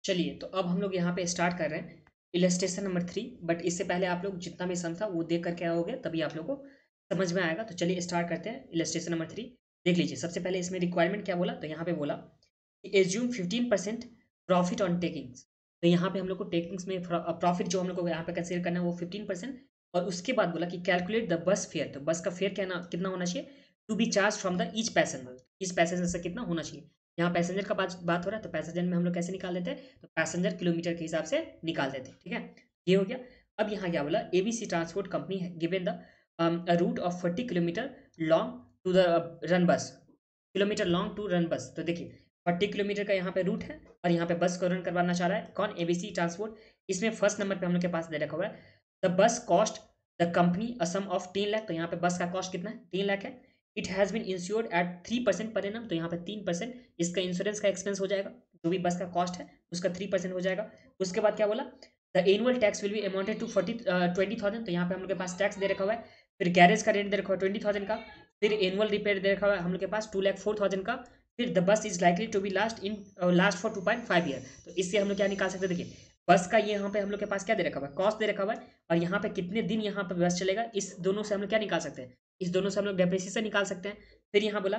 चलिए तो अब हम लोग यहाँ पे स्टार्ट कर रहे हैं इलस्ट्रेशन नंबर 3। बट इससे पहले आप लोग जितना भी सम था वो देख करके आओगे तभी आप लोग को समझ में आएगा। तो चलिए स्टार्ट करते हैं इलस्ट्रेशन नंबर 3। देख लीजिए सबसे पहले इसमें रिक्वायरमेंट क्या बोला, तो यहाँ पे बोला कि एज्यूम 15% प्रॉफिट ऑन टेकिंग्स। तो यहाँ पे हम लोग को टेकिंग्स में प्रॉफिट जो हम लोग को यहाँ पे कंसिडर करना है वो 15%। और उसके बाद बोला कि कैलकुलेट द बस फेयर। तो बस का फेयर क्या ना कितना होना चाहिए, to be charge from the each passenger से कितना होना चाहिए। यहाँ पैसेंजर का बात हो रहा है तो पैसेंजर में हम लोग कैसे निकाल देते हैं, तो पैसेंजर किलोमीटर के हिसाब से निकाल देते हैं। ठीक है, ये हो गया। अब यहाँ क्या बोला, एबीसी ट्रांसपोर्ट कंपनी है given the route of 40 kilometre long to the run bus, kilometre long to run bus. तो देखिए 40 किलोमीटर का यहाँ पे रूट है और यहाँ पे बस को रन करवाना चाह रहा है कौन, एबीसी ट्रांसपोर्ट। इसमें फर्स्ट नंबर पे हम लोग के पास दे रखा हुआ है the bus cost the company a sum of 3 lakh. तो यहाँ पे बस का कॉस्ट कितना है, 3 लाख है। It has been insured at 3% per annum. तो यहाँ पे 3% इसका इंश्योरेंस का एक्सपेंस हो जाएगा, जो भी बस का कॉस्ट है उसका 3% हो जाएगा। उसके बाद क्या बोला, the annual tax will be amounted to 20,000। तो यहाँ पे हम लोग के पास टैक्स दे रखा हुआ है। फिर गैरेज का रेंट दे रखा हुआ है 20,000 का। फिर एनुअल रिपेयर दे रखा हुआ है हम लोग के पास 2,04,000 का। फिर the bus is likely to be last for 2.5 year. तो इससे हम लोग क्या निकाल सकते हैं, देखिए बस का ये यहाँ पे हम लोग के पास क्या दे रखा हुआ है, कॉस्ट दे रखा हुआ है। और यहाँ पे कितने दिन यहाँ पे बस चलेगा, इस दोनों से हम लोग क्या निकाल सकते हैं, इस दोनों से हम लोग डेप्रिसिएशन निकाल सकते हैं। फिर यहाँ बोला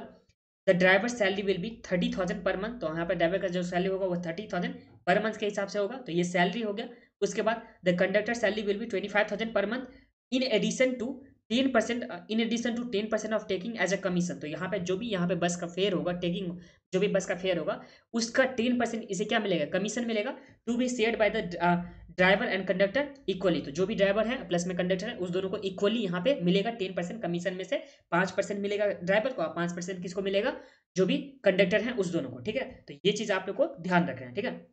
the driver salary will B 30,000 per month. तो यहाँ पे ड्राइवर का जो सैलरी होगा वो 30,000 पर मंथ के हिसाब से होगा। तो ये सैलरी हो गया। उसके बाद the conductor salary will be 25,000 per month in addition to 10% of taking as a commission. तो यहाँ पे जो भी यहाँ पे बस का फेयर होगा, टेकिंग जो भी बस का फेयर होगा उसका 10% इसे क्या मिलेगा, कमीशन मिलेगा। To be shared by the driver and conductor equally. तो जो भी ड्राइवर है प्लस में कंडक्टर है उस दोनों को इक्वली यहाँ पे मिलेगा 10% कमीशन में से। 5% मिलेगा ड्राइवर को और 5% किसको मिलेगा, जो भी कंडक्टर है उस दोनों को। ठीक है, तो ये चीज आप लोग को ध्यान रखना है। ठीक है,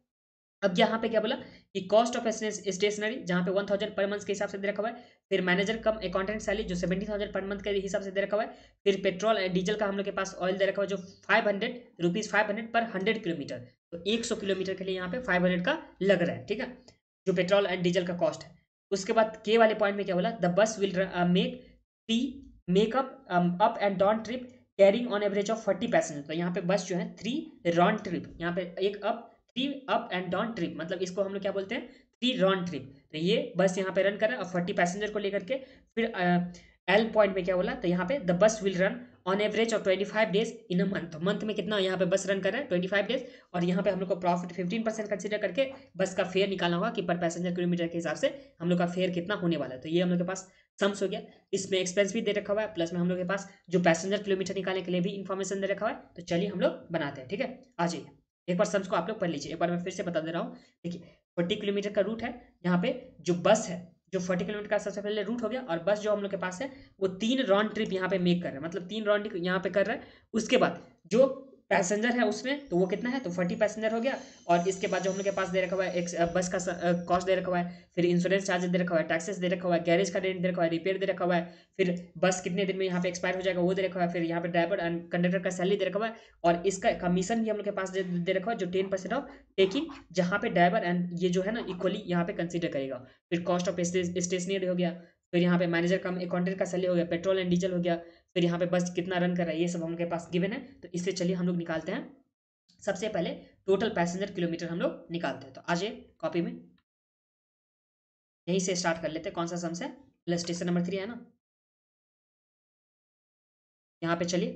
अब यहाँ पे क्या बोला कि कॉस्ट ऑफ स्टेशनरी जहाँ पे 1,000 पर मंथ के हिसाब से दे रखा हुआ है। फिर मैनेजर कम अकाउंटेंट सैलरी जो 70,000 पर मंथ के हिसाब से दे रखा हुआ है। फिर पेट्रोल एंड डीजल का हम लोग के पास ऑयल दे रखा हुआ है जो 500 पर 100 किलोमीटर। तो 100 किलोमीटर के लिए यहाँ पे 500 का लग रहा है। ठीक है, जो पेट्रोल एंड डीजल का कॉस्ट है। उसके बाद के वाले पॉइंट में क्या बोला, the bus will make tea makeup up and down trip carrying on average of 40 passenger. तो यहाँ पे बस जो है 3 राउंड ट्रिप, यहाँ पे एक up 3 up and down trip, मतलब इसको हम लोग क्या बोलते हैं, 3 राउंड ट्रिप। तो ये बस यहाँ पे रन कर रहा है और 40 पैसेंजर को लेकर के। फिर एल पॉइंट में क्या बोला, तो यहाँ पे the bus will run on average of 25 days in a month. Month में कितना यहाँ पे बस रन कर रहा है, 25 डेज। और यहाँ पे हम लोग को प्रॉफिट 15% कंसिडर करके बस का फेयर निकालना होगा कि पर पैसेंजर किलोमीटर के हिसाब से हम लोग का फेयर कितना होने वाला है। तो ये हम लोग के पास सम्स हो गया। इसमें एक्सपेंस भी दे रखा हुआ है, प्लस में हम लोग के पास जो पैसेंजर किलोमीटर निकालने के लिए भी इन्फॉर्मेशन दे रखा हुआ है। तो चलिए हम लोग बनाते हैं। ठीक है, आ जाइए एक बार सम्स को आप लोग पढ़ लीजिए। एक बार मैं फिर से बता दे रहा हूँ। देखिए 40 किलोमीटर का रूट है, यहाँ पे जो बस है जो 40 किलोमीटर का सबसे पहले रूट हो गया। और बस जो हम लोग के पास है वो 3 राउंड ट्रिप यहाँ पे मेक कर रहा है, मतलब 3 राउंड यहाँ पे कर रहा है। उसके बाद जो पैसेंजर है उसमें तो वो कितना है, तो 40 पैसेंजर हो गया। और इसके बाद जो हम लोग के पास दे रखा हुआ है एक बस का कॉस्ट दे रखा हुआ है। फिर इंश्योरेंस चार्जेस दे रखा हुआ है, टैक्सेस दे रखा हुआ है, गैरेज का रेंट दे रखा हुआ है, रिपेयर दे रखा हुआ है। फिर बस कितने दिन में यहाँ पे एक्सपायर हो जाएगा वो दे रखा हुआ है। फिर यहाँ पे ड्राइवर एंड कंडक्टर का सैलरी दे रखा हुआ है। और इसका कमीशन भी हम लोग के पास दे रखा हुआ है जो 10% ऑफ टेकिंग, जहाँ पे ड्राइवर एंड ये जो है ना इक्वली यहाँ पे कंसिडर करेगा। फिर कॉस्ट ऑफ स्टेशनरी हो गया। फिर यहाँ पे मैनेजर कम अकाउंटेंट का सैलरी हो गया, पेट्रोल एंड डीजल हो गया। फिर यहाँ पे बस कितना रन कर रहा है ये सब हम लोग के पास गिवन है। तो इससे चलिए हम लोग निकालते हैं। सबसे पहले टोटल पैसेंजर किलोमीटर हम लोग निकालते हैं। तो आ जाइए कॉपी में, यहीं से स्टार्ट कर लेते हैं। कौन सा सम्स है, इलस्ट्रेशन नंबर 3 है ना। यहाँ पे चलिए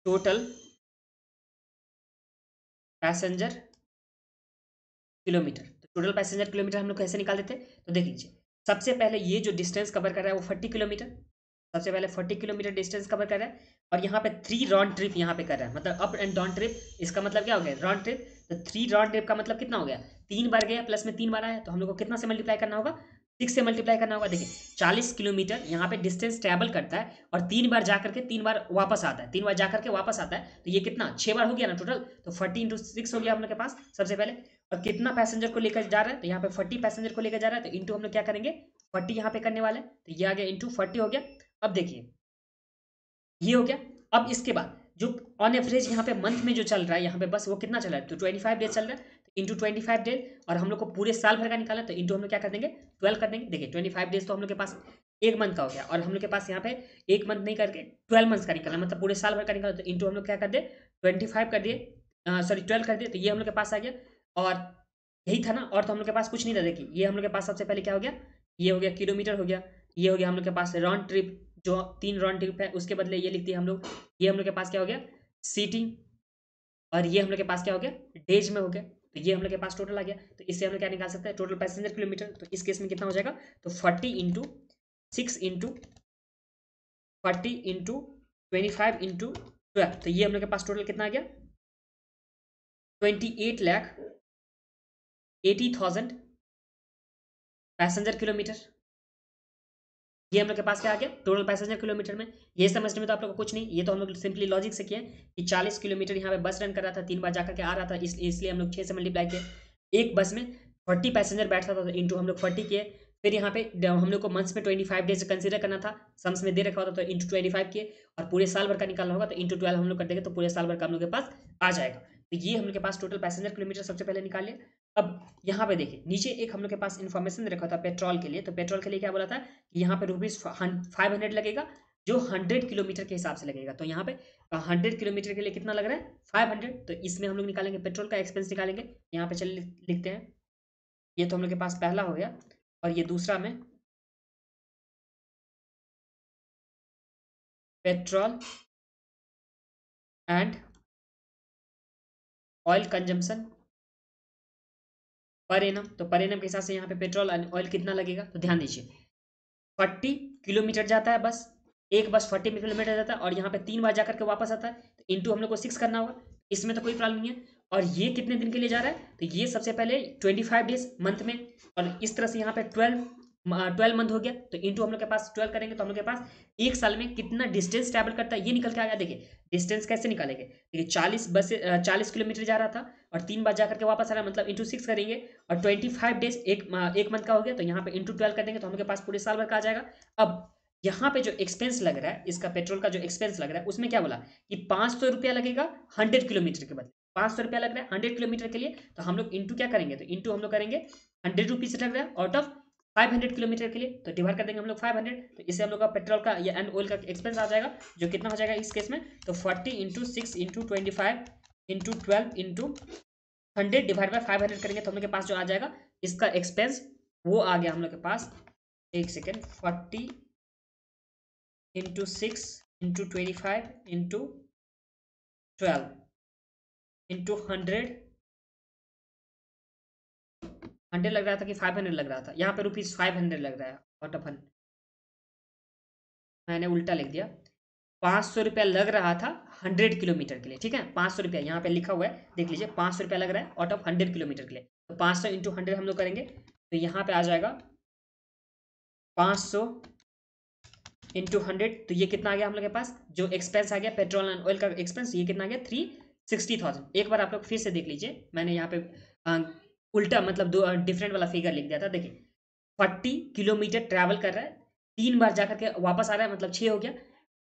टोटल पैसेंजर किलोमीटर। तो टोटल पैसेंजर किलोमीटर हम लोग कैसे निकाल देते हैं, तो देख लीजिए। सबसे पहले ये जो डिस्टेंस कवर कर रहा है वो 40 किलोमीटर। सबसे पहले 40 किलोमीटर डिस्टेंस कवर कर रहा है। और यहाँ पे 3 राउंड ट्रिप यहाँ पे कर रहा है, मतलब अप एंड डाउन ट्रिप। इसका मतलब क्या हो गया, राउंड ट्रिप। तो 3 राउंड ट्रिप का मतलब कितना हो गया, 3 बार गया प्लस में 3 बार आया। तो हम लोग को कितना से मल्टीप्लाई करना होगा, 6 से मल्टीप्लाई करना होगा। देखिए 40 किलोमीटर यहाँ पे डिस्टेंस ट्रैवल करता है और 3 बार जा करके 3 बार वापस आता है, 3 बार जा करके वापस आता है। तो ये कितना 6 बार हो गया ना टोटल। तो 40 × 6 हो गया हम लोग के पास सबसे पहले। और कितना पैसेंजर को लेकर जा रहा है, तो यहाँ पे 40 पैसेंजर को लेकर जा रहा है। तो इंटू हम लोग क्या करेंगे, 40 यहाँ पे करने वाले हैं। तो ये आ गया इंटू 40 हो गया। अब देखिए ये हो गया। अब इसके बाद जो ऑन एवरेज यहाँ पे मंथ में जो चल रहा है यहाँ पे बस वो कितना चल रहा है, तो 25 डेज चल रहा है। तो इंटू 25 डेज। और हम लोग को पूरे साल भर का निकाला तो इंटू हम लोग क्या कर देंगे 12 कर देंगे। देखिए 25 डेज तो हम लोग के पास एक मंथ का हो गया, और हम लोग के पास यहाँ पे एक मंथ नहीं करके 12 मंथ्स का निकलना, मतलब पूरे साल भर का निकला, तो इंटू हम लोग क्या कर दे 25 कर दिए, सॉरी 12 कर दिए, तो ये हम लोग के पास आ गया। और यही था ना, और तो हम लोग के पास कुछ नहीं था। देखिए ये हम लोग के पास सबसे पहले क्या हो गया, ये हो गया किलोमीटर हो गया, ये हो गया हम लोग के पास राउंड ट्रिप, जो 3 राउंड ट्रिप है उसके बदले ये लिखते हैं हम लोग। ये हम लोग के पास क्या हो गया सीटिंग, और ये हम लोग के पास क्या हो गया डेज में हो गया। तो ये हम लोग के पास टोटल आ गया। तो इससे हम लोग क्या निकाल सकते हैं टोटल पैसेंजर किलोमीटर। तो इस केस में कितना हो जाएगा, तो 40 इंटू 6 इंटू 40 इंटू 25 इंटू 12, तो ये हम लोग के पास टोटल कितना आ गया 28,80,000 पैसेंजर किलोमीटर। ये हम लोग के पास क्या आ गया टोटल पैसेंजर किलोमीटर में। ये समझने में तो आप लोग को कुछ नहीं, ये तो हम लोग सिंपली लॉजिक से किए कि 40 किलोमीटर यहाँ पे बस रन कर रहा था, 3 बार जाकर के आ रहा था, इसलिए हम लोग 6 से मल्टीप्लाई किए। एक बस में 40 पैसेंजर बैठता था, तो इंटू हम लोग 40 किए। फिर यहाँ पे हम लोग को मंथ्स में 25 डेज कंसिडर करना था, सम्स में दे रखा होता, तो इंटू 25 किए। और पूरे साल भर का निकालना होगा तो इंटू 12 हम लोग कर देंगे, तो पूरे साल भर का हम लोग के पास आ जाएगा। तो ये हम लोग के पास टोटल पैसेंजर किलोमीटर सबसे पहले निकाल लिया। अब यहाँ पे देखिए नीचे एक हम लोग के पास इन्फॉर्मेशन रखा था पेट्रोल के लिए। तो पेट्रोल के लिए क्या बोला था कि यहाँ पे ₹500 लगेगा, जो 100 किलोमीटर के हिसाब से लगेगा। तो यहाँ पे 100 किलोमीटर के लिए कितना लग रहा है 500। तो इसमें हम लोग निकालेंगे पेट्रोल का एक्सपेंस निकालेंगे। यहाँ पे चलिए लिखते हैं। ये तो हम लोग के पास पहला हो गया, और ये दूसरा में petrol and oil consumption per annum. तो पर एनम के हिसाब से यहाँ पे पेट्रोल एंड ऑयल कितना लगेगा, तो ध्यान दीजिए 40 किलोमीटर जाता है बस, एक बस 40 किलोमीटर जाता है, और यहाँ पे 3 बार जाकर के वापस आता है, तो इंटू हम लोग को 6 करना होगा। इसमें तो कोई प्रॉब्लम नहीं है। और ये कितने दिन के लिए जा रहा है, तो ये सबसे पहले 25 डेज मंथ में, और इस तरह से यहाँ पे 12 मंथ हो गया। तो इंटू हम लोग के पास 12 करेंगे, तो हम लोग के पास एक साल में कितना डिस्टेंस ट्रैवल करता है ये निकल के आ गया। देखिए डिस्टेंस कैसे निकालेंगे, देखिए 40 किलोमीटर जा रहा था, और 3 बार जाकर के वापस आ रहा है, मतलब इंटू 6 करेंगे, और 25 डेज एक मंथ का हो गया, तो यहाँ पे इंटू 12 कर देंगे, तो हम लोग के पास पूरे साल भर का आ जाएगा। अब यहाँ पे जो एक्सपेंस लग रहा है, इसका पेट्रोल का जो एक्सपेंस लग रहा है, उसमें क्या बोला कि 500 रुपया लगेगा 100 किलोमीटर के बदले। 500 रुपया लग रहा है 100 किलोमीटर के लिए, तो हम लोग इंटू क्या करेंगे, तो इंटू हम लोग करेंगे 100 रुपीज लग रहा है आउट ऑफ 500 किलोमीटर के लिए, तो डिवाइड कर देंगे हम लोग 500। तो इससे हम लोग का पेट्रोल का या एंड ऑयल का एक्सपेंस आ जाएगा, जो कितना हो जाएगा इस केस में, तो 40 into 6 into 25 into 12 into 100 divide by 500 करेंगे, तो हम लोग के पास जो आ जाएगा इसका एक्सपेंस, वो आ गया हम लोग के पास, एक second, 40 into 6 into 25 into 12 into 100 लग रहा था कि 500 लग रहा था, यहाँ पे ₹500 लग रहा है आउट ऑफ 100, मैंने उल्टा लिख दिया। 500 रुपया लग रहा था 100 किलोमीटर के लिए, ठीक है 500 रुपया यहाँ पे लिखा हुआ है, देख लीजिए 500 रुपया लग रहा है आउट ऑफ 100 किलोमीटर के लिए। तो 500 इंटू 100 हम लोग करेंगे, तो यहाँ पे आ जाएगा 500 इंटू 100, तो ये कितना आ गया हम लोग के पास, जो एक्सपेंस आ गया पेट्रोल एंड ऑयल का एक्सपेंस, ये कितना आ गया 360,000। एक बार आप लोग फिर से देख लीजिए, मैंने यहाँ पे उल्टा मतलब दो डिफरेंट वाला फिगर लिख दिया था। देखिए 40 किलोमीटर ट्रैवल कर रहा है, 3 बार जाकर के वापस आ रहा है, मतलब 6 हो गया,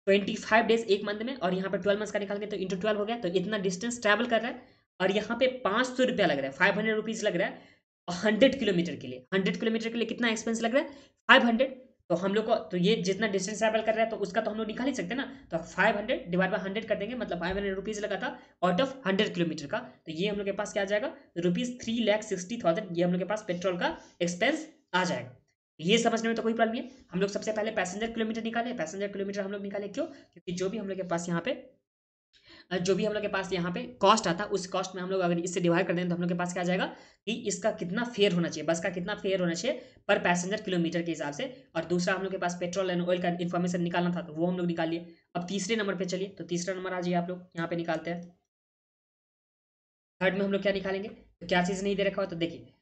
25 डेज एक मंथ में, और यहाँ पे 12 मंथ्स का निकाल के तो इंटू 12 हो गया, तो इतना डिस्टेंस ट्रैवल कर रहा है। और यहाँ पे 500 रुपया लग रहा है, 500 रुपीज लग रहा है 100 किलोमीटर के लिए। 100 किलोमीटर के लिए कितना एक्सपेंस लग रहा है 500। तो हम लोग को तो ये जितना डिस्टेंस ट्रैवल कर रहा है, तो उसका तो हम लोग निकाल ही सकते हैं ना। तो 500 डिवाइड बाई 100 कर देंगे, मतलब 500 रुपीज लगा था आउट ऑफ 100 किलोमीटर का। तो ये हम लोग के पास क्या आ जाएगा ₹3,60,000, ये हम लोग के पास पेट्रोल का एक्सपेंस आ जाएगा। ये समझने में तो कोई प्रॉब्लम नहीं है। हम लोग सबसे पहले पैसेंजर किलोमीटर निकाले, पैसेंजर किलोमीटर हम लोग निकाले क्यों, क्योंकि जो भी हम लोग के पास यहाँ पे कॉस्ट आता है, उस कॉस्ट में हम लोग अगर इससे डिवाइड कर दें, तो हम लोग के पास क्या आ जाएगा कि इसका कितना फेयर होना चाहिए, बस का कितना फेयर होना चाहिए पर पैसेंजर किलोमीटर के हिसाब से। और दूसरा हम लोग के पास पेट्रोल एंड ऑयल का इन्फॉर्मेशन निकालना था, तो वो हम लोग निकाल लिए। अब तीसरे नंबर पे चलिए, तो तीसरा नंबर आ जाइए आप लोग, यहाँ पे निकालते हैं। थर्ड में हम लोग क्या निकालेंगे, तो क्या चीज़ नहीं दे रखा हो, तो देखिए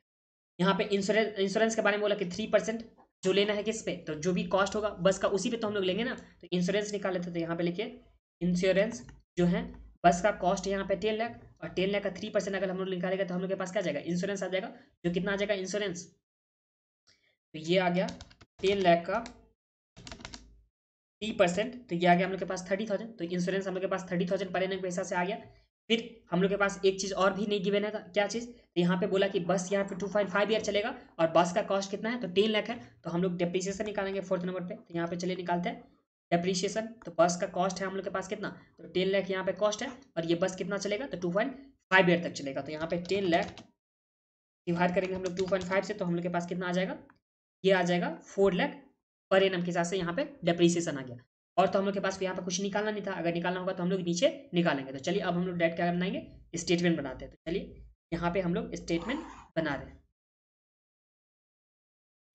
यहाँ पे इंश्योरेंस के बारे में बोला कि 3% जो लेना है किस पे, तो जो भी कॉस्ट होगा बस का उसी पे तो हम लोग लेंगे ना। तो इंश्योरेंस निकाल लेते, तो यहाँ पे लिखिए इंश्योरेंस जो है बस का कॉस्ट यहाँ पे 10 लाख, और 10 लाख का 3% अगर हम लोग निकालेगा, तो हम लोग के पास क्या आ जाएगा इंश्योरेंस आ जाएगा, जो कितना आ जाएगा इंश्योरेंस, तो ये आ गया 10 लाख का 3%, तो ये आ गया हम लोग के पास 30,000। तो इंश्योरेंस हम लोग के पास 30,000 पर एनम के हिसाब से आ गया। फिर हम लोग के पास एक चीज़ और भी नहीं गिवन है, क्या चीज़, तो यहाँ पे बोला कि बस यहाँ पे 2.5 ईयर चलेगा और बस का कॉस्ट कितना है, तो 10 लाख है। तो हम लोग डेप्रिसिएशन निकालेंगे फोर्थ नंबर पे, तो यहाँ पे चलिए निकालते हैं डेप्रिसिएशन। तो बस का कॉस्ट है हम लोग के पास कितना, तो 10 लाख यहाँ पे कॉस्ट है, और ये बस कितना चलेगा, तो 2.5 ईयर तक चलेगा। तो यहाँ पे 10 लाख डिवाइड करेंगे हम लोग 2.5 से, तो हम लोग के पास कितना आ जाएगा, ये आ जाएगा 4 लाख पर एनम के हिसाब से यहाँ पे डेप्रिसिएशन आ गया। और तो हम लोग के पास यहाँ पे कुछ निकालना नहीं था, अगर निकालना होगा तो हम लोग नीचे निकालेंगे। तो चलिए अब हम लोग डायरेक्ट क्या बनाएंगे, स्टेटमेंट बनाते हैं। तो चलिए यहाँ पे हम लोग स्टेटमेंट बना रहे हैं।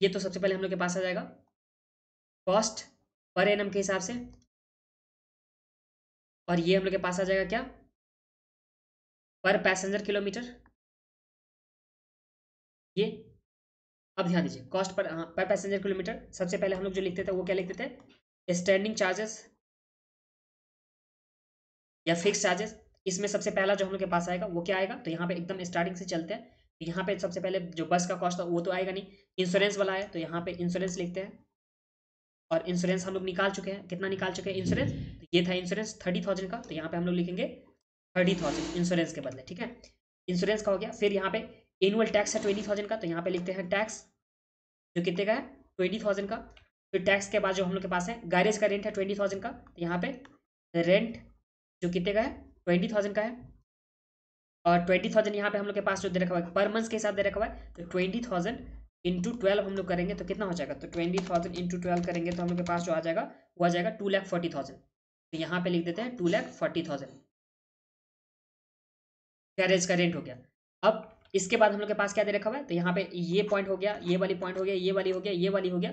ये तो सबसे पहले हम लोग के पास आ जाएगा कॉस्ट पर एनम के हिसाब से, और ये हम लोग के पास आ जाएगा क्या, पर पैसेंजर किलोमीटर। ये अब ध्यान दीजिए कॉस्ट पर, हाँ, पर पैसेंजर किलोमीटर। सबसे पहले हम लोग जो लिखते थे वो क्या लिखते थे, स्टैंडिंग चार्जेस या फिक्स चार्जेस। इसमें सबसे पहला जो हम लोग के पास आएगा वो क्या आएगा, तो यहाँ पे एकदम स्टार्टिंग से चलते हैं। तो यहाँ पे सबसे पहले जो बस का कॉस्ट था वो तो आएगा नहीं, इंश्योरेंस वाला है, तो यहाँ पे इंश्योरेंस लिखते हैं। और इंश्योरेंस हम लोग निकाल चुके हैं, कितना निकाल चुके हैं इंश्योरेंस, तो ये था इंश्योरेंस 30,000 का, तो यहाँ पे हम लोग लिखेंगे 30,000 इंश्योरेंस के बदले, ठीक है। इंश्योरेंस का हो गया। फिर यहाँ पे एनुअल टैक्स है 20,000 का, तो यहाँ पे लिखते हैं टैक्स, जो कितने का है, 20,000 का। फिर टैक्स के बाद जो हम लोग के पास है गैरेज का रेंट है 20,000 का, तो यहाँ पे रेंट जो कितने का है, 20,000 का है। और 20,000 यहाँ पे हम लोग के पास जो दे रखा हुआ है पर मंथ के हिसाब दे रखा हुआ है, तो 20,000 इंटू 12 हम लोग करेंगे तो कितना हो जाएगा, तो 20,000 इंटू 12 करेंगे तो हम लोग के पास जो आ जाएगा वो आ जाएगा 2,40,000। तो यहाँ पे लिख देते हैं 2,40,000 गैरेज का रेंट हो गया। अब इसके बाद हम लोग के पास क्या दे रखा हुआ है, तो यहाँ पे ये पॉइंट हो गया, ये वाली पॉइंट हो गया, ये वाली हो गया, ये वाली हो गया।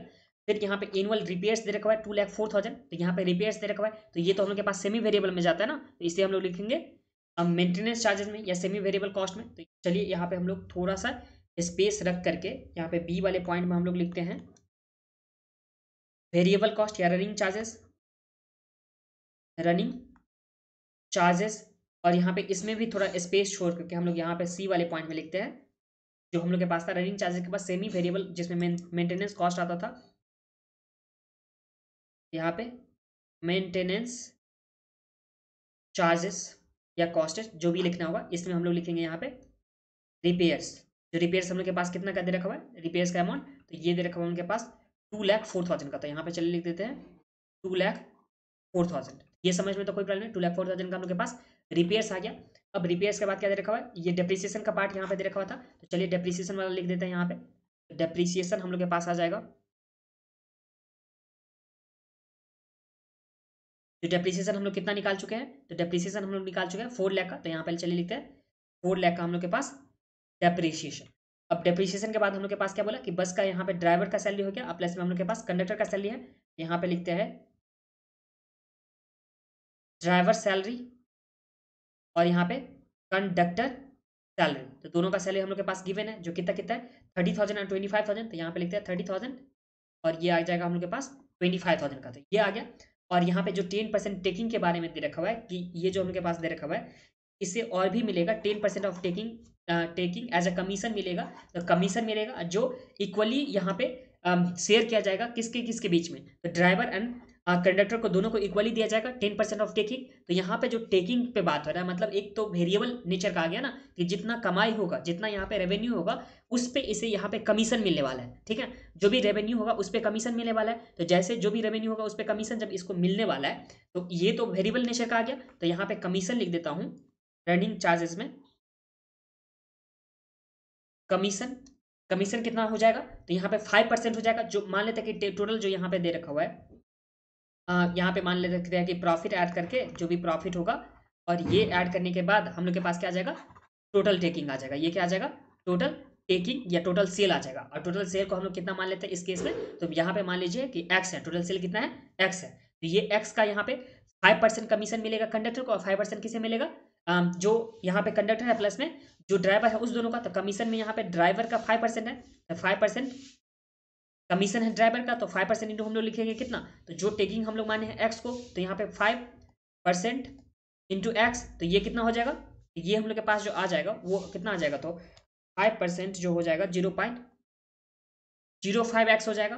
फिर यहाँ पे एनुअल रिपेयर्स दे रखा हुआ है 2,04,000, तो यहाँ पे रिपेयर्स दे रखा हुआ है, तो ये तो हम लोग के पास सेमी वेरिएबल में जाता है ना, तो इसे हम लोग लिखेंगे अब मेंटेनेंस चार्जेस में या सेमी वेरिएबल कॉस्ट में। तो चलिए यहाँ पे हम लोग थोड़ा सा स्पेस रख करके यहाँ पे बी वाले पॉइंट में हम लोग लिखते हैं वेरिएबल कॉस्ट या रनिंग चार्जेस, रनिंग चार्जेस। और यहाँ पे इसमें भी थोड़ा स्पेस छोड़ करके हम लोग यहाँ पे सी वाले पॉइंट में लिखते हैं जो हम लोग के पास था रनिंग चार्जेस के पास सेमी वेरिएबल जिसमें मेंटेनेंस कॉस्ट आता था, यहाँ पे मेंटेनेंस चार्जेस या कॉस्ट जो भी लिखना होगा, इसमें हम लोग लिखेंगे यहाँ पे रिपेयर्स। जो रिपेयर्स हम लोग के पास कितना का दे रखा हुआ है रिपेयर्स का अमाउंट, तो ये दे रखा हुआ है उनके पास 2,04,000 का, तो यहाँ पे चलिए लिख देते हैं 2,04,000। ये समझ में तो कोई प्रॉब्लम नहीं, 2,04,000 का हम लोग के पास रिपेयर्स आ गया। अब रिपेयर्स के बाद क्या दे रखा हुआ है, ये डेप्रिसिएशन का पार्ट यहाँ पे दे रखा हुआ था, तो चलिए डेप्रिसिएशन वाला लिख देते हैं यहाँ पे। डेप्रिसिएशन हम लोग के पास आ जाएगा, तो डेप्रिसिएशन हम लोग कितना निकाल चुके हैं, तो डेप्रिसिएशन हम लोग निकाल चुके हैं 4 लाख का, तो यहाँ पे चलिए लिखते हैं 4 लाख का हम लोग के पास डेप्रिसिएशन। अब डेप्रिसिएशन के बाद हम लोग के पास क्या बोला कि बस का यहाँ पे ड्राइवर का सैलरी हो गया, अब प्लस में हम लोग के पास कंडक्टर का सैलरी है, यहाँ पे लिखते हैं ड्राइवर सैलरी और यहाँ पे कंडक्टर सैलरी। तो दोनों का सैलरी हम लोग के पास गिवन है जो कितना कितना है 30,000 और 25,000, तो यहाँ पे लिखते हैं 30,000 और ये आ जाएगा हम लोग के पास 25,000 का, तो ये आ गया। और यहाँ पे जो 10% टेकिंग के बारे में दे रखा हुआ है कि ये जो हम लोग के पास दे रखा हुआ है इससे और भी मिलेगा 10% of taking, taking as a commission मिलेगा। तो कमीशन मिलेगा जो इक्वली यहाँ पे शेयर किया जाएगा किसके किसके बीच में, तो ड्राइवर एंड कंडक्टर को दोनों को इक्वली दिया जाएगा 10% ऑफ टेकिंग। तो यहाँ पे जो टेकिंग पे बात हो रहा है मतलब एक तो वेरिएबल नेचर का आ गया ना कि जितना कमाई होगा जितना यहाँ पे रेवेन्यू होगा उस पे इसे यहाँ पे कमीशन मिलने वाला है, ठीक है। जो भी रेवेन्यू होगा उस पे कमीशन मिलने वाला है, तो जैसे जो भी रेवेन्यू होगा उस पे कमीशन जब इसको मिलने वाला है तो ये तो वेरिएबल नेचर का आ गया, तो यहाँ पे कमीशन लिख देता हूँ रनिंग चार्जेस में कमीशन। कमीशन कितना हो जाएगा, तो यहाँ पे 5% हो जाएगा, जो मान लेते हैं कि टोटल जो यहाँ पे दे रखा हुआ है यहाँ पे मान लेते हैं कि प्रॉफिट ऐड करके जो भी प्रॉफिट होगा और ये ऐड करने के बाद हम लोग के पास क्या आ जाएगा टोटल टेकिंग आ जाएगा। ये क्या आ जाएगा टोटल टेकिंग या टोटल सेल आ जाएगा। और टोटल सेल को हम लोग कितना मान लेते हैं इस केस में, तो यहाँ पे मान लीजिए कि एक्स है, टोटल सेल कितना है एक्स है, तो ये एक्स का यहाँ पे 5% कमीशन मिलेगा कंडक्टर को और 5% किसे मिलेगा जो यहाँ पे कंडक्टर है प्लस में जो ड्राइवर है उस दोनों का। तो कमीशन में यहाँ पे ड्राइवर का 5% है, तो 5% कमीशन है ड्राइवर का, तो 5% इंटू हम लोग लिखेंगे कितना, तो जो टेकिंग हम लोग माने हैं एक्स को, तो यहाँ पे 5% इंटू एक्स, तो ये कितना हो जाएगा, ये हम लोग के पास जो आ जाएगा वो कितना आ जाएगा, तो 5% जो हो जाएगा 0.05x हो जाएगा।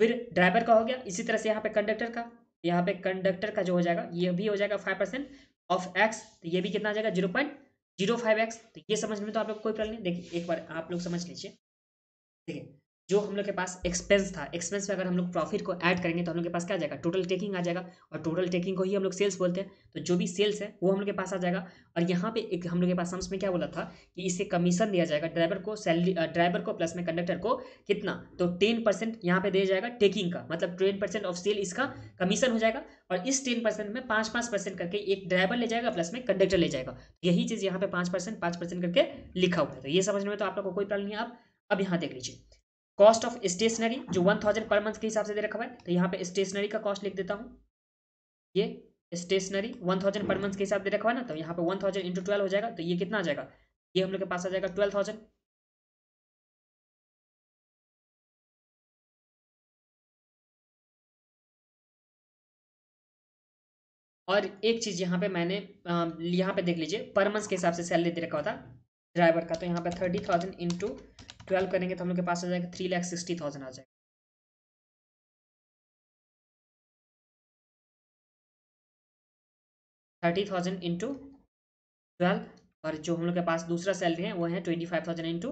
फिर ड्राइवर का हो गया, इसी तरह से यहाँ पे कंडक्टर का यहाँ पे कंडक्टर का जो हो जाएगा ये भी हो जाएगा 5% ऑफ एक्स, तो ये भी कितना आ जाएगा 0.05x। तो ये समझने में तो आप लोग कोई प्रॉब्लम नहीं। देखिए एक बार आप लोग समझ लीजिए, देखिए जो हम लोग के पास एक्सपेंस था, एक्सपेंस में अगर हम लोग प्रॉफिट को ऐड करेंगे तो हम लोग के पास क्या आ जाएगा, टोटल टेकिंग आ जाएगा, और टोटल टेकिंग को ही हम लोग सेल्स बोलते हैं। तो जो भी सेल्स है वो हम लोग के पास आ जाएगा। और यहाँ पे एक हम लोग के पास सम्स में क्या बोला था कि इसे कमीशन दिया जाएगा ड्राइवर को, सैलरी ड्राइवर को प्लस में कंडक्टर को कितना, तो 10% यहाँ पे दिया जाएगा टेकिंग का, मतलब 10% ऑफ सेल इसका कमीशन हो जाएगा। और इस 10% में 5-5% करके एक ड्राइवर ले जाएगा प्लस में कंडक्टर ले जाएगा। यही चीज़ यहाँ पे 5% करके लिखा हुआ है। तो ये समझने में तो आप लोग को कोई प्रॉब्लम नहीं है। अब यहाँ देख लीजिए कॉस्ट ऑफ स्टेशनरी जो 1000 पर मंथ के हिसाब से दे रखा है, तो यहाँ पे स्टेशनरी का कॉस्ट लिख देता हूँ। ये स्टेशनरी 1000 पर मंथ के हिसाब से दे रखा है ना, तो यहाँ पे 1000 इंटू 12 हो जाएगा, तो ये कितना आ जाएगा, ये हम लोग के पास आ जाएगा 12,000। और एक चीज यहाँ पे मैंने यहाँ पे देख लीजिए पर मंथ के हिसाब से सैलरी दे रखा हुआ था ड्राइवर का, तो यहाँ पे 30,000 इंटू 12 करेंगे तो हम लोग के पास आ जाएगा 3,60,000 आ जाएगा। 30,000 इंटू 12, और जो हम लोग के पास दूसरा सैलरी है वो है 25,000 इंटू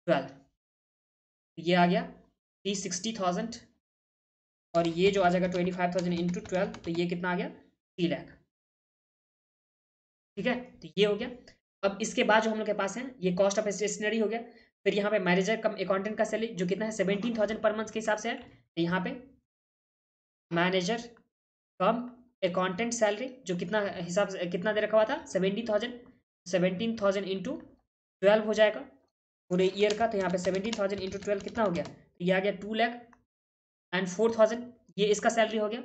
12, ये आ गया 360,000। और ये जो आ जाएगा 25,000 इंटू 12, तो ये कितना आ गया 3 लाख। ठीक है, तो ये हो गया। अब इसके बाद जो हम लोग के पास है ये कॉस्ट ऑफ स्टेशनरी हो गया। फिर यहाँ पे मैनेजर कम अकाउंटेंट का सैलरी जो कितना है 17,000 पर मंथ के हिसाब से है, तो यहाँ पे मैनेजर कम अकाउंटेंट सैलरी जो कितना हिसाब से कितना दे रखा हुआ था 17,000, 17,000 इंटू 12 हो जाएगा पूरे ईयर का। तो यहाँ पे 17,000 इंटू 12 कितना हो गया, तो ये आ गया 2,04,000, ये इसका सैलरी हो गया।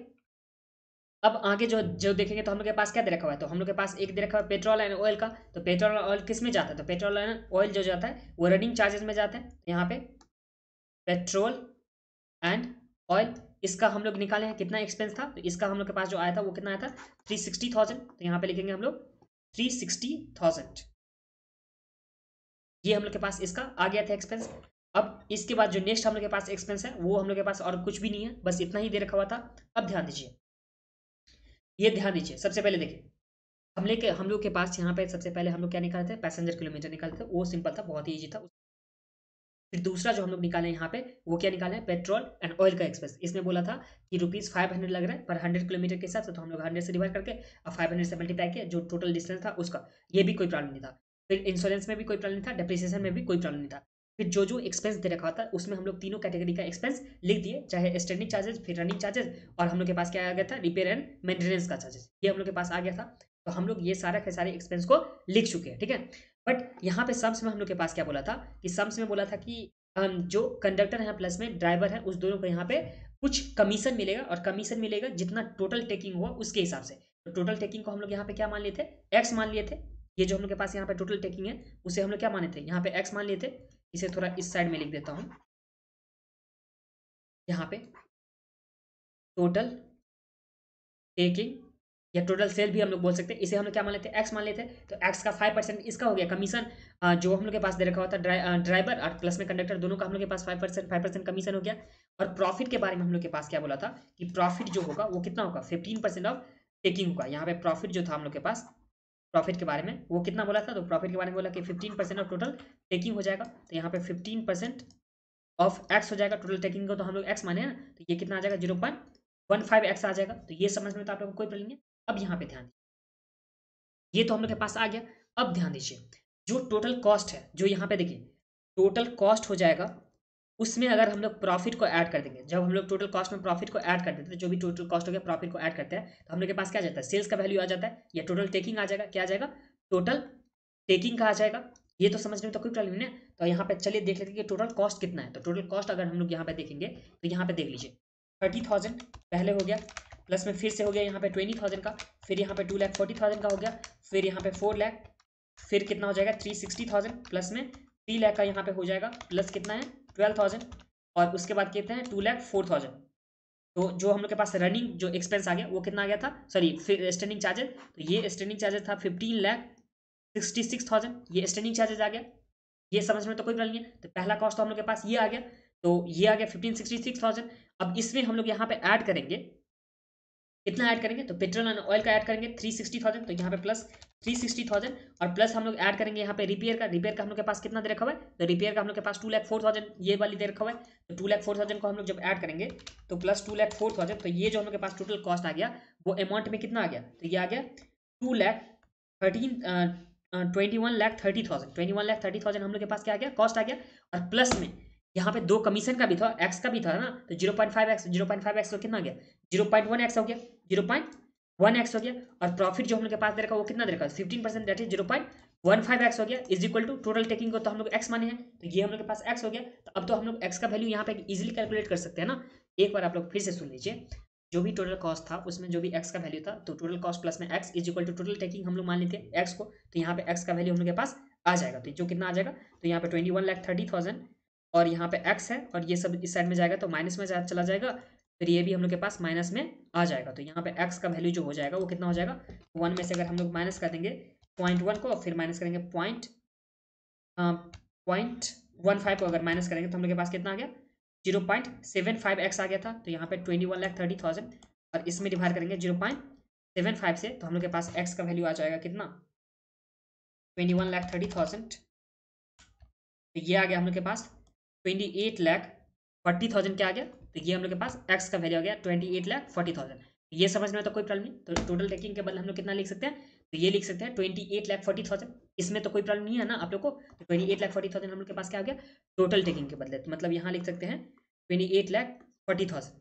अब आगे जो जो देखेंगे तो हम लोग के पास क्या दे रखा हुआ है, तो हम लोग के पास एक दे रखा है पेट्रोल एंड ऑयल का। तो पेट्रोल और ऑयल किस में जाता है, तो पेट्रोल एंड ऑयल जो जाता है वो रनिंग चार्जेस में जाता है। तो यहाँ पे पेट्रोल एंड ऑयल इसका हम लोग निकाले हैं कितना एक्सपेंस था, तो इसका हम लोग के पास जो आया था वो कितना आया था 360,000। तो यहाँ पे लिखेंगे हम लोग 360,000, ये हम लोग के पास इसका आ गया था एक्सपेंस। अब इसके बाद जो नेक्स्ट हम लोग के पास एक्सपेंस है वो हम लोग के पास और कुछ भी नहीं है, बस इतना ही दे रखा हुआ था। अब ध्यान दीजिए, ये ध्यान दीजिए, सबसे पहले देखिए हम लोग के पास यहाँ पे सबसे पहले हम लोग क्या निकालते थे, पैसेंजर किलोमीटर निकालते थे, वो सिंपल था, बहुत ही ईजी था। फिर दूसरा जो हम लोग निकाले यहाँ पे वो क्या निकाले, पेट्रोल एंड ऑयल का एक्सपेंस। इसमें बोला था कि ₹500 लग रहा है पर 100 किलोमीटर के हिसाब से, तो हम लोग 100 से डिवाइड करके और 500 से मल्टीप्लाई किया जो टोटल डिस्टेंस था उसका, ये भी कोई प्रॉब्लम नहीं था। फिर इंश्योरेंस में भी कोई प्रॉब्लम नहीं था, डेप्रिसिएशन में भी कोई प्रॉब्लम नहीं था। फिर जो जो एक्सपेंस दे रखा था उसमें हम लोग तीनों कैटेगरी का एक्सपेंस लिख दिए, चाहे स्टैंडिंग चार्जेस, फिर रनिंग चार्जेस, और हम लोग के पास क्या आ गया था, रिपेयर एंड मेंटेनेंस का चार्जेस, ये हम लोग के पास आ गया था। तो हम लोग ये सारा के सारे एक्सपेंस को लिख चुके हैं, ठीक है। बट यहाँ पे सम्स में हम लोग के पास क्या बोला था कि सम्स में बोला था कि जो कंडक्टर है प्लस में ड्राइवर है उस दोनों को यहाँ पे कुछ कमीशन मिलेगा, और कमीशन मिलेगा जितना टोटल टेकिंग हुआ उसके हिसाब से। तो टोटल टेकिंग को हम लोग यहाँ पे क्या मान लिए थे, एक्स मान लिए थे। ये जो हम लोग के पास यहाँ पे टोटल टेकिंग है उसे हम लोग क्या माने थे, यहाँ पे एक्स मान लिए थे। इसे थोड़ा इस साइड में लिख देता हूँ, यहाँ पे टोटल टेकिंग या टोटल सेल भी हम लोग बोल सकते हैं, इसे हम लोग क्या मान लेते हैं, एक्स मान लेते हैं। तो एक्स का 5% इसका हो गया कमीशन, जो हम लोग के पास दे रखा होता है ड्राइवर और प्लस में कंडक्टर दोनों का हम लोग के पास 5% कमीशन हो गया। और प्रॉफिट के बारे में हम लोग के पास क्या बोला था कि प्रॉफिट जो होगा वो कितना होगा 15% ऑफ टेकिंग होगा। यहाँ पे प्रॉफिट जो था हम लोग के पास, प्रॉफिट के बारे में वो कितना बोला था, तो प्रॉफिट के बारे में बोला कि 15% ऑफ टोटल टेकिंग हो जाएगा। तो यहाँ पे 15% ऑफ एक्स हो जाएगा, टोटल टेकिंग को तो हम लोग एक्स माने हैं ना, तो ये कितना आ जाएगा 0.15x आ जाएगा। तो ये समझ में तो आप लोगों को कोई प्रॉब्लम नहीं है। अब यहाँ पे ध्यान दीजिए, ये तो हम लोग के पास आ गया। अब ध्यान दीजिए जो टोटल कॉस्ट है, जो यहाँ पे देखिए टोटल कॉस्ट हो जाएगा, उसमें अगर हम लोग प्रॉफिट को ऐड कर देंगे, जब हम लोग टोटल कॉस्ट में प्रॉफिट को ऐड कर देते हैं, जो भी टोटल कॉस्ट हो गया प्रॉफिट को ऐड करते हैं, तो हम लोग के पास क्या आ जाता है, सेल्स का वैल्यू आ जाता है, या टोटल टेकिंग आ जाएगा, क्या आ जाएगा, टोटल टेकिंग का आ जाएगा। ये तो समझने में तो कोई प्रॉब्लम नहीं है। तो यहाँ पे चलिए देख लेते हैं कि टोटल कॉस्ट कितना है। तो टोटल कॉस्ट अगर हम लोग यहाँ पे देखेंगे तो यहाँ पे देख लीजिए 30,000 पहले हो गया, प्लस में फिर से हो गया यहाँ पे 20,000 का, फिर यहाँ पे 2,40,000 का हो गया, फिर यहाँ पे 4 लाख, फिर कितना हो जाएगा 360,000, प्लस में 3 लाख का यहाँ पे हो जाएगा, प्लस कितना है 12,000, और उसके बाद कहते हैं 2,04,000। तो जो हम लोग के पास रनिंग जो एक्सपेंस आ गया वो कितना आ गया था, सॉरी स्टैंडिंग चार्जेस, तो ये स्टैंडिंग चार्जेस था 15,66,000, ये स्टैंडिंग चार्जेस आ गया। ये समझ में तो कोई प्रॉब्लम नहीं है। तो पहला कॉस्ट तो हम लोग के पास ये आ गया, तो ये आ गया 15,66,000। अब इसमें हम लोग यहाँ पे ऐड करेंगे कितना ऐड करेंगे, तो पेट्रोल एंड ऑयल का ऐड करेंगे 360,000, तो यहाँ पे प्लस 360,000 और प्लस हम लोग ऐड करेंगे यहाँ पे रिपेयर का हम लोग के पास कितना दे रखा हुआ है, तो रिपेयर का हम लोग के पास 2,04,000 ये वाली दे रखा हुआ है। तो 2,04,000 को हम लोग जब ऐड करेंगे तो प्लस 2,04,000, तो ये जो हम लोग के पास टोटल कॉस्ट आ गया वो अमाउंट में कितना आ गया, तो ये आ गया 21,30,000 हम लोग के पास क्या आ गया, कॉस्ट आ गया। और प्लस में यहाँ पे 2 कमीशन का भी था, एक्स का भी था ना, तो 0.5x तो कितना आ गया, 0.1x हो गया, 0.1x हो गया। और प्रॉफिट जो हम लोग के पास दे रखा वो कितना दे रखा है 15%, दैट इज 0.15x हो गया, is equal to total taking को तो हम लोग x माने हैं, तो ये हम लोग के पास x हो गया। तो अब तो हम लोग x का वैल्यू यहाँ पे इजीली कैलकुलेट कर सकते हैं ना। एक बार आप लोग फिर से सुन लीजिए, जो भी टोटल कॉस्ट था उसमें जो भी x का वैल्यू था, तो टोटल कॉस्ट प्लस में x is equal to total taking हम लोग मान लेते हैं x को, तो यहाँ पे x का वैल्यू हम लोग के पास आ जाएगा, तो जो कितना आ जाएगा, तो यहाँ पे 21,30,000 और यहाँ पे x है और ये सब इस साइड में जाएगा तो माइनस में चला जाएगा, फिर ये भी हम लोग के पास माइनस में आ जाएगा। तो यहाँ पे x का वैल्यू जो हो जाएगा वो कितना हो जाएगा, 1 में से अगर हम लोग माइनस कर देंगे 0.1 को, फिर माइनस करेंगे 0.15 को अगर माइनस करेंगे तो हम लोग के पास कितना आ गया, 0.75x आ गया था। तो यहाँ पे 21,30,000 और इसमें डिवाइड करेंगे 0.75 से, तो हम लोग के पास x का वैल्यू आ जाएगा कितना, 21,30,000, तो ये आ गया हम लोग के पास 28,40,000 क्या आ गया, तो ये हम लोग के पास x का वैल्यू आ गया 28,40,000। ये समझने में तो कोई प्रॉब्लम नहीं, तो टोटल टेकिंग के बदले हम लोग कितना लिख सकते हैं, तो ये लिख सकते हैं 28,40,000, इसमें तो कोई प्रॉब्लम नहीं है ना आप लोग को। तो 28,40,000 हम लोग के पास क्या हो गया टोटल टेकिंग के बदले, तो मतलब यहाँ लिख सकते हैं 28,40,000।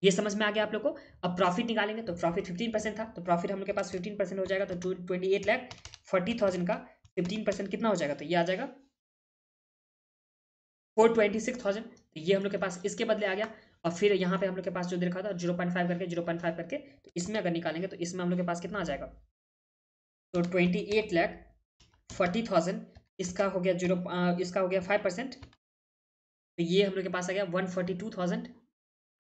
ये समझ में आ गया आप लोग को। अब प्रॉफिट निकालेंगे तो प्रॉफिट 15% था, तो प्रॉफिट हम लोग के पास 15% हो जाएगा, तो 28,40,000 का 15% कितना हो जाएगा, तो ये आ जाएगा 426,000, तो ये हम लोग के पास इसके बदले आ गया। और फिर यहाँ पे हम लोग के पास जो देखा था 0.5 करके, तो इसमें अगर निकालेंगे तो इसमें हम लोग के पास कितना आ जाएगा, तो 28,40,000 इसका हो गया इसका हो गया 5%, तो ये हम लोग के पास आ गया 142,000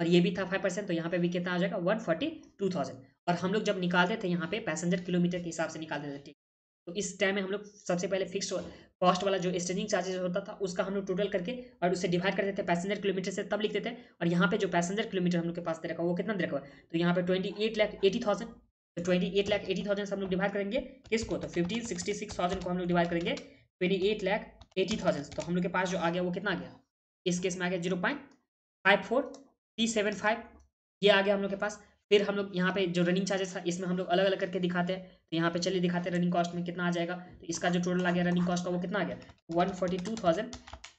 और ये भी था 5%, तो यहाँ पे भी कितना आ जाएगा 142,000। और हम लोग जब निकालते थे यहाँ पे पैसेंजर किलोमीटर के हिसाब से निकालते थे, तो इस टाइम में हम लोग सबसे पहले फिक्स कॉस्ट वाला जो स्टेजिंग चार्जेस होता था उसका हम लोग टोटल करके और उससे डिवाइड करते थे पैसेंजर किलोमीटर से, तब लिखते थे। और यहाँ पे जो पैसेंजर किलोमीटर हम लोग के पास दे रखा वो कितना दे रखा है, तो यहाँ पे 28,80,000, तो 28,80,000 से हम लोग डिवाइड करेंगे किसको, तो 15,66,000 को हम लोग डिवाइड करेंगे 28,80,000, तो हम लोग के पास जो आ गया वो कितना आ गया, इस केस में आ गया 0.54375, ये आ गया हम लोग के पास। फिर हम लोग यहाँ पे जो रनिंग चार्जेस था इसमें हम लोग अलग अलग करके दिखाते हैं, तो यहाँ पे चलिए दिखाते हैं रनिंग कॉस्ट में कितना आ जाएगा। तो इसका जो टोटल आ गया रनिंग कॉस्ट का वो कितना आ गया 142,000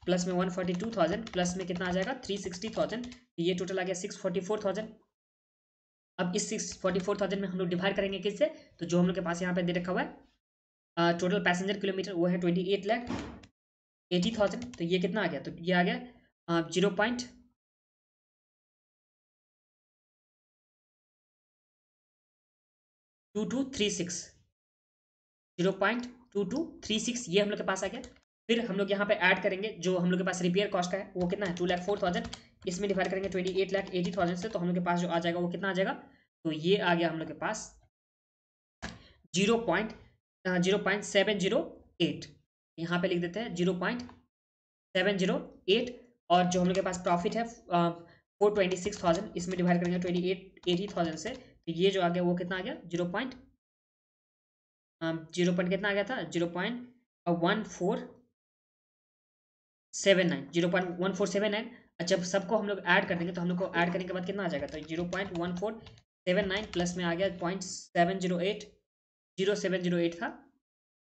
प्लस में 142,000 प्लस में कितना आ जाएगा 360,000, ये टोटल आ गया 644,000। अब इस 644,000 में हम लोग डिवाइड करेंगे किससे, तो जो हम लोग के पास यहाँ पे दे रखा हुआ है टोटल पैसेंजर किलोमीटर वो है 28,80,000, तो ये कितना आ गया, तो ये आ गया 0.2236 ये हम लोग के पास आ गया। फिर हम लोग यहाँ पे ऐड करेंगे जो हम लोग के पास रिपेयर कॉस्ट का है वो कितना है 2,04,000, इसमें डिवाइड करेंगे 28,80,000 से, तो हम लोग के पास जो आ जाएगा वो कितना आ जाएगा, तो ये आ गया हम लोग के पास 0.708, यहाँ पे लिख देते हैं 0.708। और जो हम लोग के पास प्रॉफिट है 426,000, इसमें डिवाइड करेंगे 28,80,000 से, तो ये जो आ गया वो कितना आ गया 0 पॉइंट कितना आ गया था 0.1479। जब सबको हम लोग ऐड कर देंगे तो हम लोग को ऐड करने के बाद कितना आ जाएगा, तो 0.1479 प्लस में आ गया 0.708 था,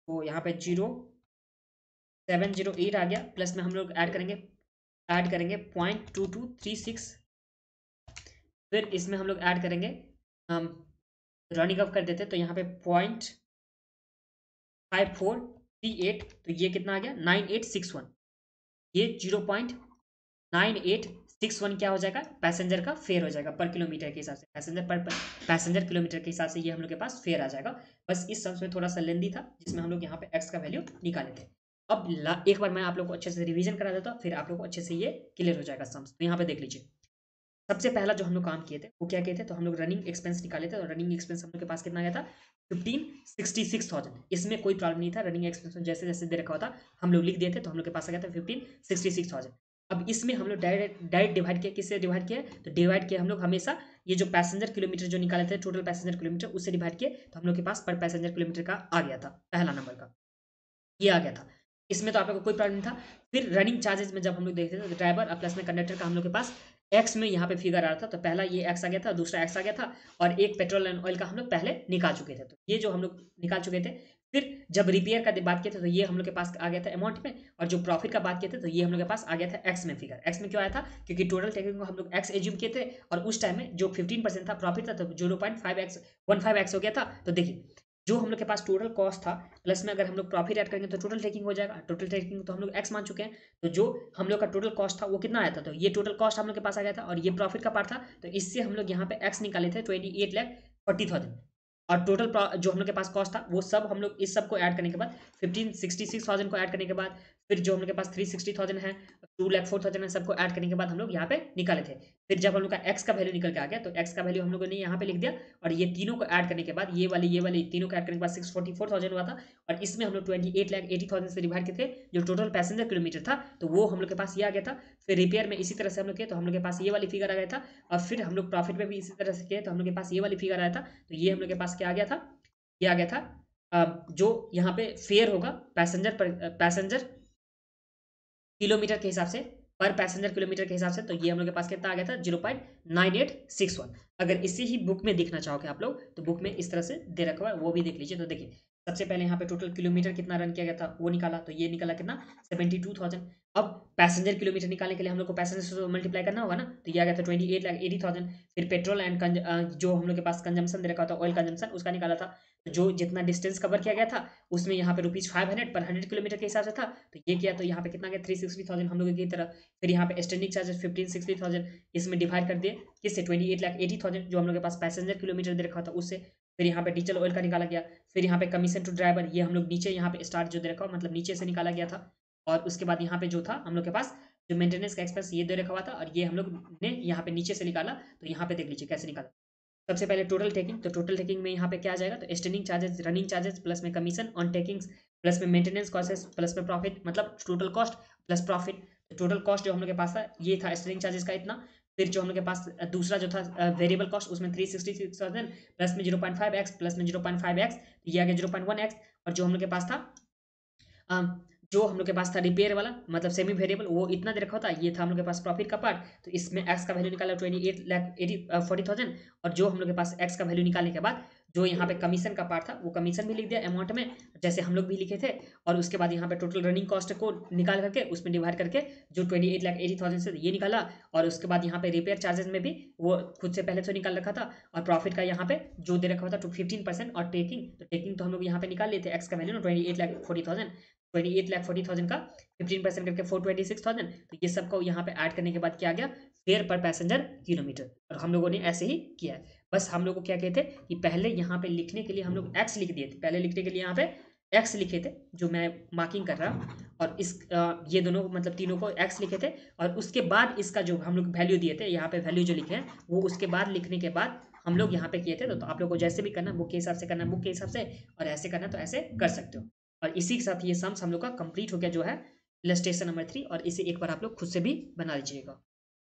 तो यहाँ पे 0.708 आ गया, प्लस में हम लोग ऐड करेंगे 0.2236, फिर इसमें हम लोग ऐड करेंगे रनिंग अप कर देते, तो यहाँ पे 0.5438, तो ये कितना आ गया 9861, ये 0.9861 क्या हो जाएगा पैसेंजर का फेयर हो जाएगा पर किलोमीटर के हिसाब से, पैसेंजर किलोमीटर के हिसाब से ये हम लोग के पास फेयर आ जाएगा। बस इस सम्स में थोड़ा सा लेंदी था जिसमें हम लोग यहाँ पे एक्स का वैल्यू निकाले थे। अब एक बार मैं आप लोग को अच्छे से रिवीजन करा देता हूँ, फिर आप लोग को अच्छे से ये क्लियर हो जाएगा सम्स। तो यहाँ पे देख लीजिए, सबसे पहला जो हम लोग काम किए थे वो क्या किए थे, तो हम लोग रनिंग एक्सपेंस निकाले थे, और रनिंग एक्सपेंस हम लोग के पास कितना आया था 1566,000, इसमें कोई प्रॉब्लम नहीं था। रनिंग एक्सपेंस जैसे जैसे दे रखा होता हम लोग लिख दिए थे, तो हम लोग के पास आ गया था 1566,000। अब इसमें हम लोग डायरेक्ट डायरेक्ट डिवाइड किया, किससे डिवाइड किया, तो डिवाइड किया हम लोग हमेशा ये जो पैसेंजर किलोमीटर जो निकाले थे टोटल पैसेंजर किलोमीटर उससे डिवाइड किए, तो हम लोग के पास पर पैसेंजर किलोमीटर का आ गया था पहला नंबर का, ये आ गया था। इसमें तो आप लोग को कोई प्रॉब्लम नहीं था। फिर रनिंग चार्जेस में जब हम लोग देखते थे तो ड्राइवर और प्लस में कंडक्टर का हम लोग के पास एक्स में यहाँ पे फिगर आ रहा था, तो पहला ये एक्स आ गया था, दूसरा एक्स आ गया था, और एक पेट्रोल एंड ऑयल का हम लोग पहले निकाल चुके थे, तो ये जो हम लोग निकाल चुके थे। फिर जब रिपेयर का बात किए थे तो ये हम लोग के पास आ गया था अमाउंट में, और जो प्रॉफिट का बात किए थे तो ये हम लोग के पास आ गया था एक्स में फिगर। एक्स में क्यों आया था, क्योंकि टोटल टेकिंग को हम लोग एक्स एज्यूम किए थे, और उस टाइम में जो 15% था प्रॉफिट था, तो 0.5x 15x हो गया था। तो देखिए जो हम लोग के पास टोटल कॉस्ट था प्लस में अगर हम लोग प्रॉफिट ऐड करेंगे तो टोटल टेकिंग हो जाएगा, टोटल टेकिंग तो हम लोग एक्स मान चुके हैं, तो जो हम लोग का टोटल कॉस्ट था वो कितना आया था, तो ये टोटल कॉस्ट हम लोग के पास आ गया था, और ये प्रॉफिट का पार्ट था, तो इससे हम लोग यहाँ पे एक्स निकाले थे 28,40,000, और टोटल जो हम लोग के पास कॉस्ट था वो सब हम लोग इस सब को ऐड करने के बाद 1566,000 को ऐड करने के बाद फिर जो हम लोग के पास 360,000 है, 2,04,000 है, सबको ऐड करने के बाद हम लोग यहाँ पे निकाले थे। फिर जब हम लोग का एक्स का वैल्यू निकल के आ गया तो एक्स का वैल्यू हम लोगों ने यहाँ पे लिख दिया, और ये तीनों को ऐड करने के बाद ये वाली तीनों को ऐड करने के बाद 644,000 हुआ था, और इसमें हम लोग 28,80,000 से डिवाइड किए थे जो टोटल पैसेंजर किलोमीटर था, तो वो हम लोग के पास ये आ गया था। फिर रिपेयर में इसी तरह से हम लोग किए तो हम लोग के पास ये वाली फिगर आ गया था, और फिर हम लोग प्रॉफिट में भी इसी तरह से किए तो हम लोग के पास ये वाली फिगर आया था, तो ये हम लोग के पास क्या आ गया था, ये आ गया था जो यहाँ पे फेयर होगा पैसेंजर किलोमीटर के हिसाब से, पर पैसेंजर किलोमीटर के हिसाब से, तो ये हम लोग के पास कितना आ गया था 0.9861। अगर इसी ही बुक में देखना चाहोगे आप लोग तो बुक में इस तरह से दे रखा हुआ है, वो भी देख लीजिए। तो देखिए सबसे पहले यहाँ पे टोटल किलोमीटर कितना रन किया गया था वो निकाला, तो ये निकाला कितना 72,000। अब पैसेंजर किलोमीटर निकालने के लिए हम लोग को पैसेंजर से मल्टीप्लाई करना होगा ना, तो ये आ गया था 28,80,000। फिर पेट्रोल एंड जो हम लोग के पास कंजम्पशन दे रखा था ऑयल कंजम्पशन उसका निकाला था, तो जो जितना डिस्टेंस कवर किया गया था उसमें यहाँ पे ₹500 पर 100 किलोमीटर के हिसाब से था, तो ये किया तो यहाँ पे कितना गया 360,000 हम लोगों की तरफ। फिर यहाँ पे स्टैंडिंग चार्जेस 1560,000 इसमें डिवाइड कर दिए किससे 28,80,000 जो हम लोग के पास पैसेंजर किलोमीटर दे रखा था उससे। फिर यहाँ पे डीजल ऑयल का निकाला गया। फिर यहाँ पे कमीशन टू ड्राइवर ये हम लोग नीचे यहाँ पे स्टार्ट जो दे रखा हुआ मतलब नीचे से निकाला गया था, और उसके बाद यहाँ पे जो था हम लोग के पास जो मेंटेनेंस का एक्सपेंस ये दे रखा हुआ था, और ये हम लोग ने यहाँ पे नीचे से निकाला, तो यहाँ पे देख लीजिए कैसे निकाला। सबसे पहले टोटल टेकिंग, तो टोटल टेकिंग में यहाँ पे क्या आ जाएगा, तो standing charges running charges plus में कमीशन ऑन टेकिंग्स प्लस में मेंटेनेंस कॉस्ट प्लस में प्रॉफिट, मतलब टोटल कॉस्ट प्लस प्रॉफिट। तो टोटल कॉस्ट जो हम लोग के पास था ये था स्टैंडिंग चार्जेस का इतना। फिर जो हम लोग के पास दूसरा जो था वेरिएबल कॉस्ट उसमें 366,000 प्लस में 0.5x प्लस में 0.5x, ये आ गया 0.1x। और जो हम लोग के पास था जो हम लोग के पास था रिपेयर वाला मतलब सेमी वेरिएबल वो इतना दे रखा होता है, ये था हम लोग के पास प्रॉफिट का पार्ट, तो इसमें एक्स का वैल्यू निकाला 28,40,000। और जो हम लोग के पास एक्स का वैल्यू निकालने के बाद जो यहाँ पे कमीशन का पार्ट था वो कमीशन भी लिख दिया अमाउंट में जैसे हम लोग भी लिखे थे, और उसके बाद यहाँ पे टोटल रनिंग कॉस्ट को निकाल करके उसमें डिवाइड करके जो 28,80,000 से ये निकाला, और उसके बाद यहाँ पे रिपेयर चार्जेस में भी वो खुद से पहले से निकाल रखा था, और प्रॉफिट का यहाँ पे जो दे रखा हुआ था 15%, और टेकिंग तो हम लोग यहाँ पे निकाल लेते एक्स का वैल्यू ना 28,40,000, 28,40,000 का 15% करके 426,000, तो ये सबको यहाँ पे ऐड करने के बाद क्या आ गया फेयर पर पैसेंजर किलोमीटर, और हम लोगों ने ऐसे ही किया है। बस हम लोग को क्या कहते कि पहले यहाँ पे लिखने के लिए हम लोग एक्स लिख दिए थे, पहले लिखने के लिए यहाँ पे एक्स लिखे थे जो मैं मार्किंग कर रहा हूँ, और इस ये दोनों मतलब तीनों को एक्स लिखे थे, और उसके बाद इसका जो हम लोग वैल्यू दिए थे यहाँ पे वैल्यू जो लिखे हैं वो उसके बाद लिखने के बाद हम लोग यहाँ पे किए थे। तो आप लोग को जैसे भी करना बुक के हिसाब से करना बुक के हिसाब से, और ऐसे करना तो ऐसे कर सकते हो। और इसी के साथ ये सम्स हम लोग का कंप्लीट हो गया जो है इलस्ट्रेशन नंबर 3, और इसे एक बार आप लोग खुद से भी बना लीजिएगा।